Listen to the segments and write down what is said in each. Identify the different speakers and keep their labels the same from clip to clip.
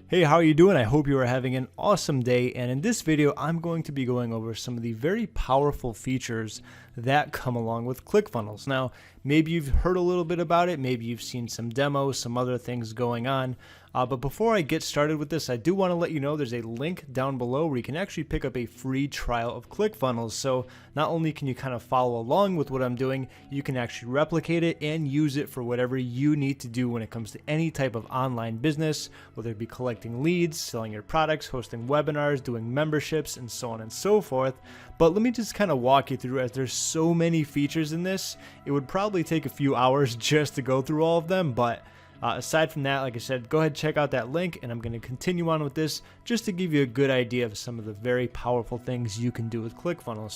Speaker 1: Hey, how are you doing? I hope you are having an awesome day, and in this video I'm going to be going over some of the very powerful features that come along with ClickFunnels. Now, maybe you've heard a little bit about it, maybe you've seen some demos, some other things going on, but before I get started with this, I do want to let you know there's a link down below where you can actually pick up a free trial of ClickFunnels. So not only can you kind of follow along with what I'm doing, you can actually replicate it and use it for whatever you need to do when it comes to any type of online business, whether it be collecting leads, selling your products, hosting webinars, doing memberships, and so on and so forth. But let me just kind of walk you through, as there's so many features in this, it would probably take a few hours just to go through all of them. But aside from that, like I said, go ahead and check out that link, and I'm going to continue on with this just to give you a good idea of some of the very powerful things you can do with ClickFunnels.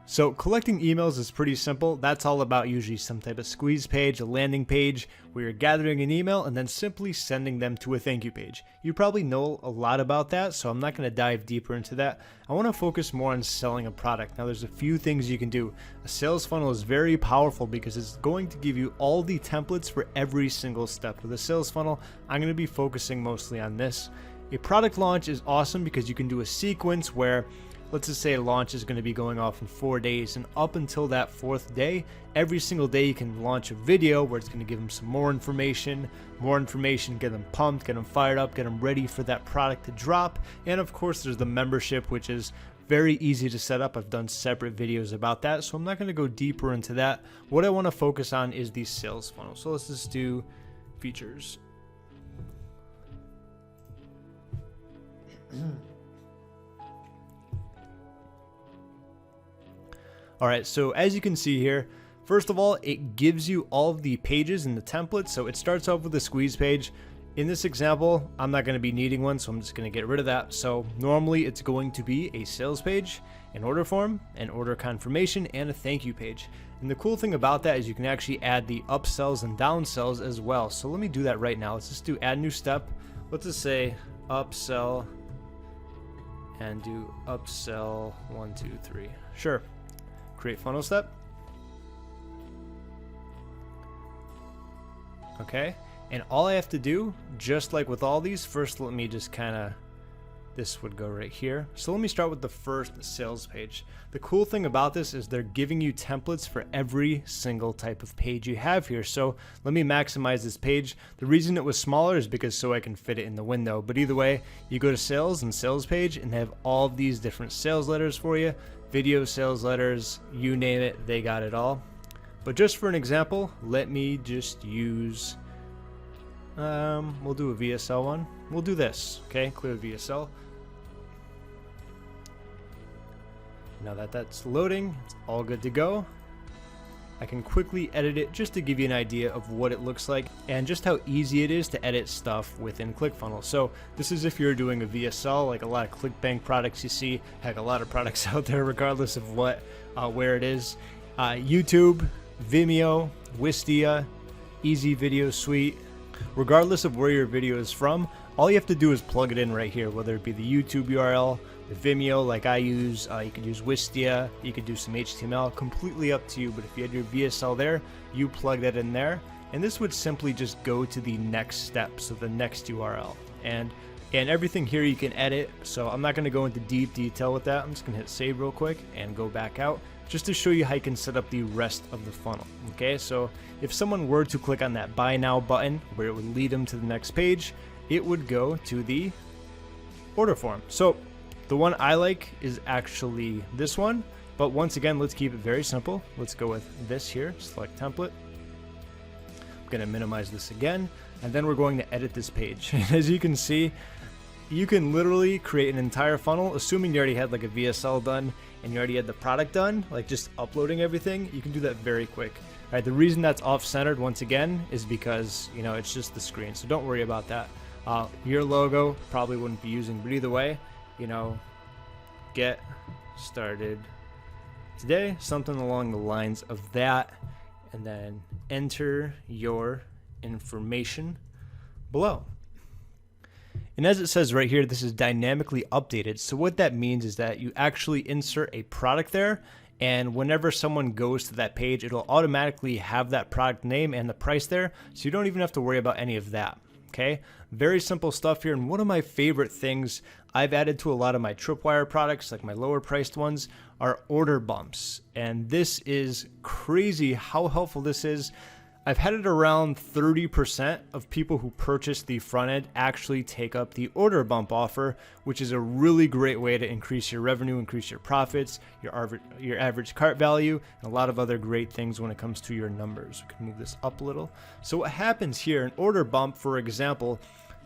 Speaker 1: So collecting emails is pretty simple. That's all about usually some type of squeeze page, a landing page, where you're gathering an email and then simply sending them to a thank you page. You probably know a lot about that, so I'm not going to dive deeper into that. I want to focus more on selling a product. Now, there's a few things you can do. A sales funnel is very powerful because it's going to give you all the templates for every single step. With a sales funnel, I'm going to be focusing mostly on this. A product launch is awesome because you can do a sequence where, let's just say a launch is going to be going off in 4 days, and up until that 4th day, every single day you can launch a video where it's going to give them some more information, get them pumped, get them fired up, get them ready for that product to drop. And of course, there's the membership, which is very easy to set up. I've done separate videos about that, so I'm not going to go deeper into that. What I want to focus on is the sales funnel. So let's just do features. All right, so as you can see here, first of all, it gives you all of the pages and the templates. So it starts off with a squeeze page. In this example, I'm not going to be needing one, so I'm just going to get rid of that. So normally it's going to be a sales page, an order form, an order confirmation, and a thank you page. And the cool thing about that is you can actually add the upsells and downsells as well. So let me do that right now. Let's just do add new step. Let's just say upsell and do upsell 1, 2, 3. Sure. Create funnel step. Okay, and all I have to do, just like with all these, first let me just kind of, this would go right here. So let me start with the first sales page. The cool thing about this is they're giving you templates for every single type of page you have here. So let me maximize this page. The reason it was smaller is because so I can fit it in the window. But either way, you go to sales and sales page, and they have all of these different sales letters for you. Video sales letters, you name it, they got it all. But just for an example, let me just use, we'll do a VSL one. We'll do this, okay? Clear VSL. Now that that's loading, it's all good to go. I can quickly edit it just to give you an idea of what it looks like and just how easy it is to edit stuff within ClickFunnels. So this is if you're doing a VSL, like a lot of ClickBank products you see, heck, a lot of products out there regardless of what, where it is. YouTube, Vimeo, Wistia, Easy Video Suite. Regardless of where your video is from, all you have to do is plug it in right here, whether it be the YouTube URL, the Vimeo like I use, you could use Wistia, you could do some HTML, completely up to you. But if you had your VSL there, you plug that in there, and this would simply just go to the next step, so the next URL. And everything here you can edit, so I'm not going to go into deep detail with that. I'm just going to hit save real quick and go back out just to show you how you can set up the rest of the funnel. Okay, so if someone were to click on that buy now button where it would lead them to the next page, it would go to the order form. So the one I like is actually this one, but once again, let's keep it very simple. Let's go with this here, select template. I'm going to minimize this again, and then we're going to edit this page. And as you can see, you can literally create an entire funnel, assuming you already had like a VSL done and you already had the product done, like just uploading everything. You can do that very quick. All right, the reason that's off-centered once again is because, you know, it's just the screen, so don't worry about that. Your logo probably wouldn't be using, but either way, you know, get started today, something along the lines of that, and then enter your information below. And as it says right here, this is dynamically updated. So what that means is that you actually insert a product there, and whenever someone goes to that page, it'll automatically have that product name and the price there, so you don't even have to worry about any of that. Okay, very simple stuff here. And one of my favorite things I've added to a lot of my Tripwire products, like my lower priced ones, are order bumps. And this is crazy how helpful this is. I've had it around 30% of people who purchase the front end actually take up the order bump offer, which is a really great way to increase your revenue, increase your profits, your average cart value, and a lot of other great things when it comes to your numbers. We can move this up a little. So what happens here, an order bump, for example,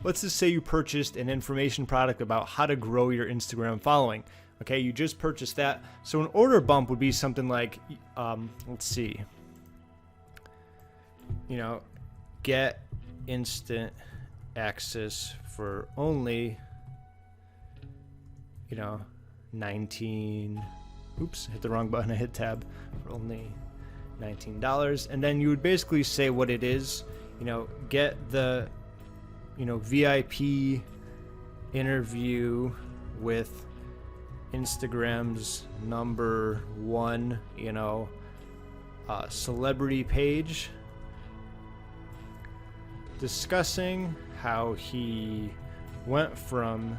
Speaker 1: let's just say you purchased an information product about how to grow your Instagram following. Okay, you just purchased that. So an order bump would be something like, let's see, get instant access for only, 19, oops, hit the wrong button, I hit tab, for only $19. And then you would basically say what it is, get the, VIP interview with Instagram's #1, celebrity page, discussing how he went from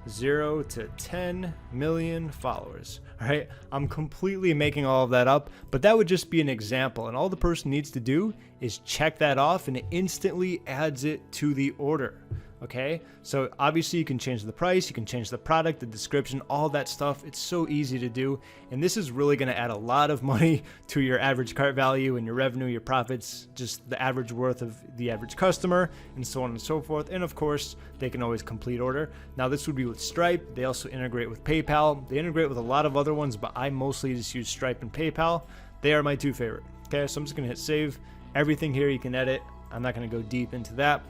Speaker 1: 0 to 10 million followers. All right, I'm completely making all of that up, but that would just be an example. And all the person needs to do is check that off, and it instantly adds it to the order. Okay, so obviously you can change the price, you can change the product, the description, all that stuff. It's so easy to do. And this is really going to add a lot of money to your average cart value and your revenue, your profits, just the average worth of the average customer, and so on and so forth. And of course, they can always complete order. Now this would be with Stripe. They also integrate with PayPal. They integrate with a lot of other ones, but I mostly just use Stripe and PayPal. They are my two favorite. Okay, so I'm just going to hit save. Everything here you can edit. I'm not going to go deep into that.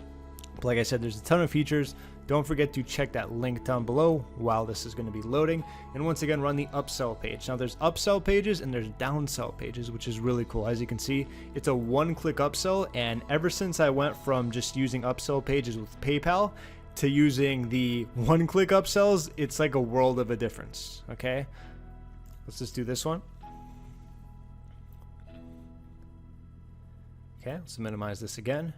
Speaker 1: But like I said, there's a ton of features. Don't forget to check that link down below while this is going to be loading. And once again, run the upsell page. Now there's upsell pages and there's downsell pages, which is really cool. As you can see, it's a one-click upsell. And ever since I went from just using upsell pages with PayPal to using the one-click upsells, it's like a world of a difference. Okay, let's just do this one. Okay, let's minimize this again.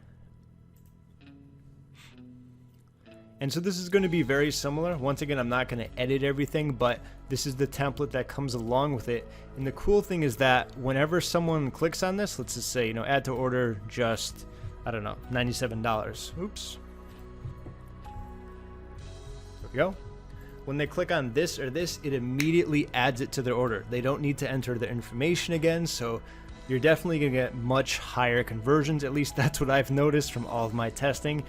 Speaker 1: And so this is going to be very similar. Once again, I'm not going to edit everything, but this is the template that comes along with it. And the cool thing is that whenever someone clicks on this, let's just say, add to order just, I don't know, $97. Oops. There we go. When they click on this or this, it immediately adds it to their order. They don't need to enter the information again. So you're definitely going to get much higher conversions. At least that's what I've noticed from all of my testing.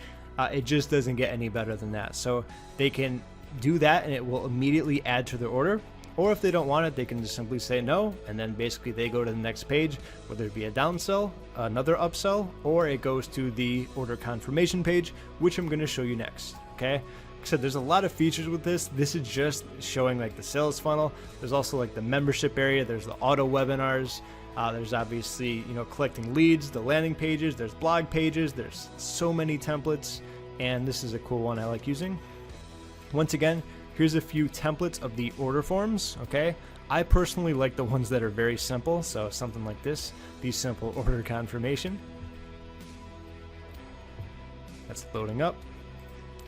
Speaker 1: It just doesn't get any better than that. So they can do that and it will immediately add to their order. Or if they don't want it, they can just simply say no. And then basically they go to the next page, whether it be a downsell, another upsell, or it goes to the order confirmation page, which I'm going to show you next. Okay. Like I said, there's a lot of features with this. This is just showing like the sales funnel. There's also like the membership area. There's the auto webinars. There's obviously, collecting leads, the landing pages, there's blog pages, there's so many templates, and this is a cool one I like using. Once again, here's a few templates of the order forms, okay? I personally like the ones that are very simple, so something like this, the simple order confirmation. That's loading up.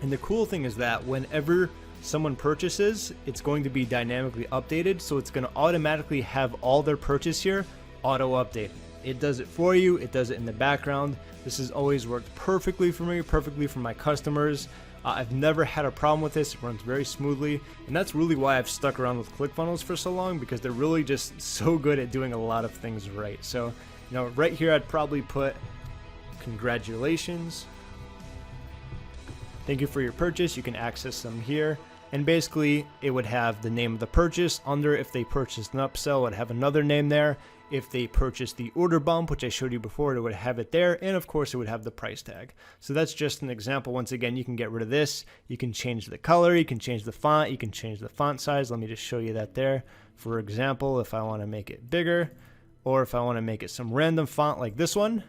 Speaker 1: And the cool thing is that whenever someone purchases, it's going to be dynamically updated, so it's going to automatically have all their purchase here auto update. It does it for you. It does it in the background. This has always worked perfectly for me, perfectly for my customers. I've never had a problem with this. It runs very smoothly, and that's really why I've stuck around with ClickFunnels for so long, because they're really just so good at doing a lot of things right. So, right here I'd probably put congratulations. Thank you for your purchase. You can access them here. And basically, it would have the name of the purchase under. If they purchased an upsell, it would have another name there. If they purchased the order bump, which I showed you before, it would have it there. And of course, it would have the price tag. So that's just an example. Once again, you can get rid of this. You can change the color. You can change the font. You can change the font size. Let me just show you that there. For example, if I want to make it bigger, or if I want to make it some random font like this one,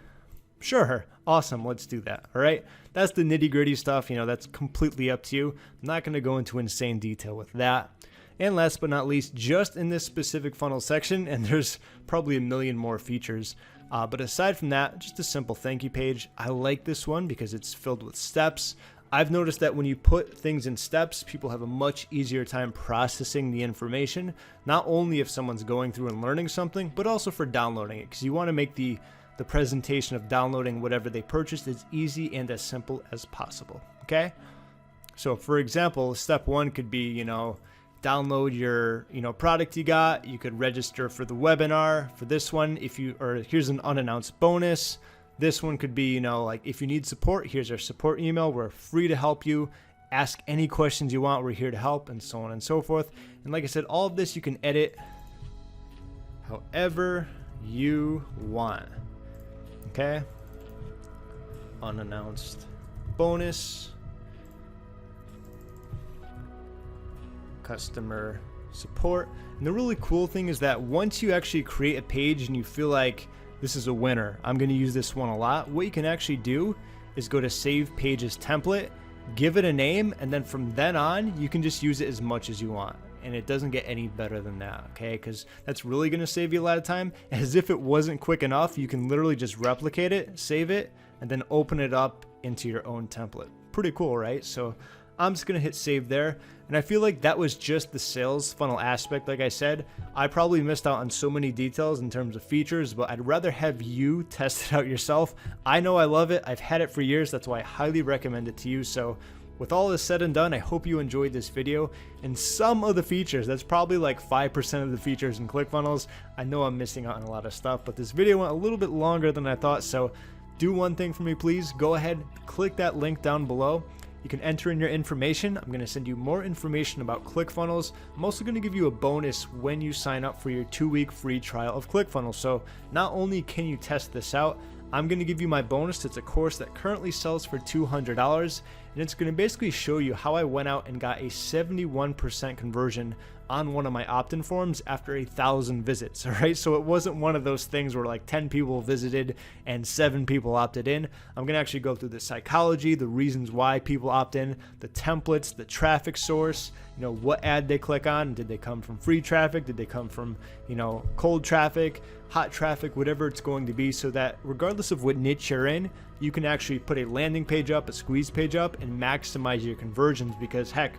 Speaker 1: sure, awesome, let's do that. All right, that's the nitty-gritty stuff. That's completely up to you. I'm not going to go into insane detail with that. And last but not least, just in this specific funnel section, and there's probably a million more features, But aside from that, just a simple thank you page. I like this one because it's filled with steps. I've noticed that when you put things in steps, people have a much easier time processing the information, not only if someone's going through and learning something, but also for downloading it, because you want to make the presentation of downloading whatever they purchased as easy and as simple as possible. Okay? So for example, step one could be, download your, product you got. You could register for the webinar for this one. Here's an unannounced bonus. This one could be, if you need support, here's our support email. We're free to help you. Ask any questions you want. We're here to help, and so on and so forth. And like I said, all of this you can edit however you want. Okay? Unannounced bonus. Customer support. And the really cool thing is that once you actually create a page and you feel like this is a winner, I'm going to use this one a lot, what you can actually do is go to Save Pages Template, give it a name, and then from then on, you can just use it as much as you want. And it doesn't get any better than that, okay? Because that's really going to save you a lot of time. As if it wasn't quick enough, you can literally just replicate it, save it, and then open it up into your own template. Pretty cool, right? So I'm just going to hit save there. And I feel like that was just the sales funnel aspect. Like I said, I probably missed out on so many details in terms of features, but I'd rather have you test it out yourself. I know I love it. I've had it for years. That's why I highly recommend it to you. So with all this said and done, I hope you enjoyed this video. And some of the features, that's probably like 5% of the features in ClickFunnels. I know I'm missing out on a lot of stuff, but this video went a little bit longer than I thought. So do one thing for me, please. Go ahead, click that link down below. You can enter in your information. I'm going to send you more information about ClickFunnels. I'm also going to give you a bonus when you sign up for your 2-week free trial of ClickFunnels. So not only can you test this out, I'm going to give you my bonus. It's a course that currently sells for $200, and it's going to basically show you how I went out and got a 71% conversion on one of my opt-in forms after 1,000 visits. All right, so it wasn't one of those things where like 10 people visited and 7 people opted in. I'm gonna actually go through the psychology, the reasons why people opt in, the templates, the traffic source, what ad they click on. Did they come from free traffic? Did they come from cold traffic, hot traffic, whatever it's going to be, so that regardless of what niche you're in, you can actually put a landing page up, a squeeze page up, and maximize your conversions. Because heck,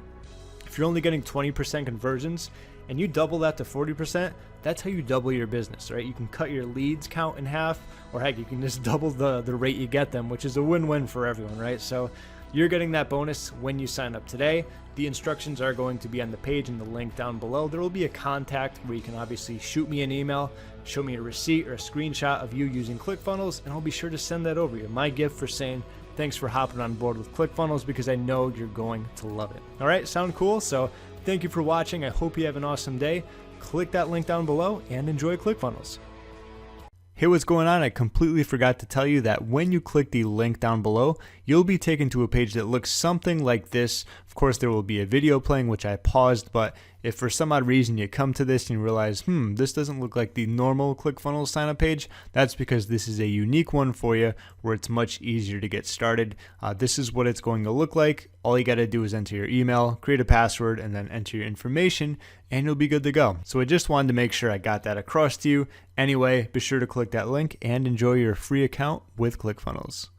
Speaker 1: if you're only getting 20% conversions and you double that to 40%, that's how you double your business, right? You can cut your leads count in half, or heck, you can just double the rate you get them, which is a win-win for everyone, right? So you're getting that bonus when you sign up today. The instructions are going to be on the page in the link down below. There will be a contact where you can obviously shoot me an email, show me a receipt or a screenshot of you using ClickFunnels, and I'll be sure to send that over. You're my gift for saying thanks for hopping on board with ClickFunnels, because I know you're going to love it. All right, sound cool? So thank you for watching. I hope you have an awesome day. Click that link down below and enjoy ClickFunnels. Hey, what's going on? I completely forgot to tell you that when you click the link down below, you'll be taken to a page that looks something like this. Of course, there will be a video playing, which I paused, but if for some odd reason you come to this and you realize, this doesn't look like the normal ClickFunnels sign up page, that's because this is a unique one for you where it's much easier to get started. This is what it's going to look like. All you got to do is enter your email, create a password, and then enter your information, and you'll be good to go. So I just wanted to make sure I got that across to you. Anyway, be sure to click that link and enjoy your free account with ClickFunnels.